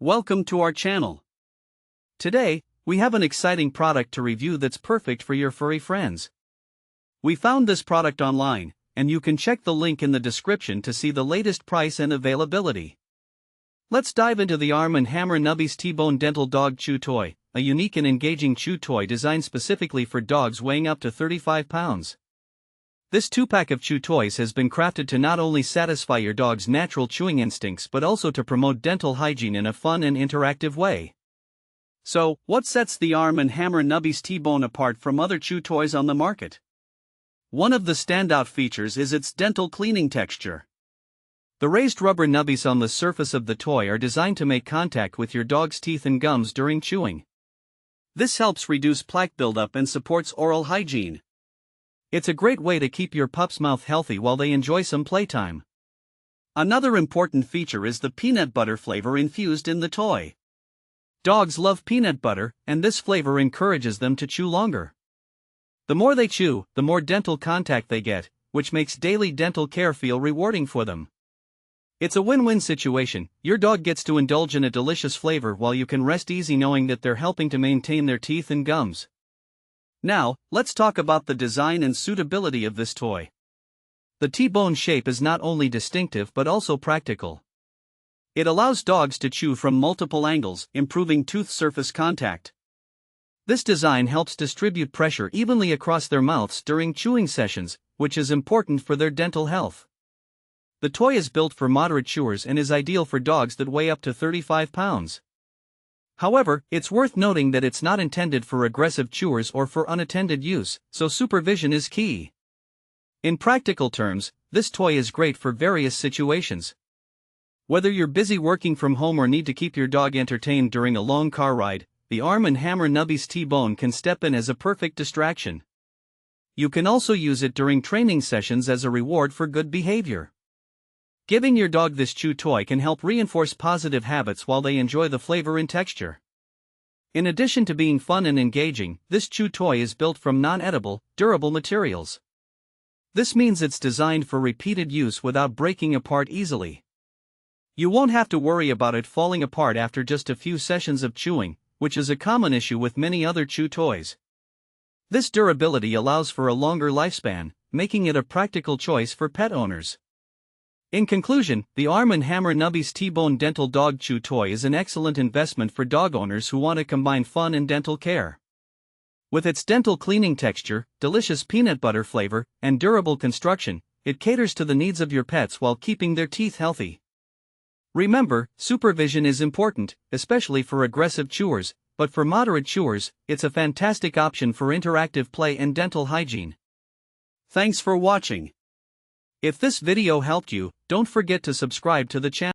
Welcome to our channel. Today, we have an exciting product to review that's perfect for your furry friends. We found this product online, and you can check the link in the description to see the latest price and availability. Let's dive into the Arm & Hammer Nubbies T-Bone Dental Dog Chew Toy, a unique and engaging chew toy designed specifically for dogs weighing up to 35 pounds. This 2-pack of chew toys has been crafted to not only satisfy your dog's natural chewing instincts but also to promote dental hygiene in a fun and interactive way. So, what sets the Arm & Hammer Nubbies T-Bone apart from other chew toys on the market? One of the standout features is its dental cleaning texture. The raised rubber nubbies on the surface of the toy are designed to make contact with your dog's teeth and gums during chewing. This helps reduce plaque buildup and supports oral hygiene. It's a great way to keep your pup's mouth healthy while they enjoy some playtime. Another important feature is the peanut butter flavor infused in the toy. Dogs love peanut butter, and this flavor encourages them to chew longer. The more they chew, the more dental contact they get, which makes daily dental care feel rewarding for them. It's a win-win situation. Your dog gets to indulge in a delicious flavor while you can rest easy knowing that they're helping to maintain their teeth and gums. Now, let's talk about the design and suitability of this toy. The T-bone shape is not only distinctive but also practical. It allows dogs to chew from multiple angles, improving tooth surface contact. This design helps distribute pressure evenly across their mouths during chewing sessions, which is important for their dental health. The toy is built for moderate chewers and is ideal for dogs that weigh up to 35 pounds. However, it's worth noting that it's not intended for aggressive chewers or for unattended use, so supervision is key. In practical terms, this toy is great for various situations. Whether you're busy working from home or need to keep your dog entertained during a long car ride, the Arm & Hammer Nubbies T-Bone can step in as a perfect distraction. You can also use it during training sessions as a reward for good behavior. Giving your dog this chew toy can help reinforce positive habits while they enjoy the flavor and texture. In addition to being fun and engaging, this chew toy is built from non-edible, durable materials. This means it's designed for repeated use without breaking apart easily. You won't have to worry about it falling apart after just a few sessions of chewing, which is a common issue with many other chew toys. This durability allows for a longer lifespan, making it a practical choice for pet owners. In conclusion, the Arm & Hammer Nubbies T-Bone Dental Dog Chew Toy is an excellent investment for dog owners who want to combine fun and dental care. With its dental cleaning texture, delicious peanut butter flavor, and durable construction, it caters to the needs of your pets while keeping their teeth healthy. Remember, supervision is important, especially for aggressive chewers, but for moderate chewers, it's a fantastic option for interactive play and dental hygiene. Thanks for watching. If this video helped you, don't forget to subscribe to the channel.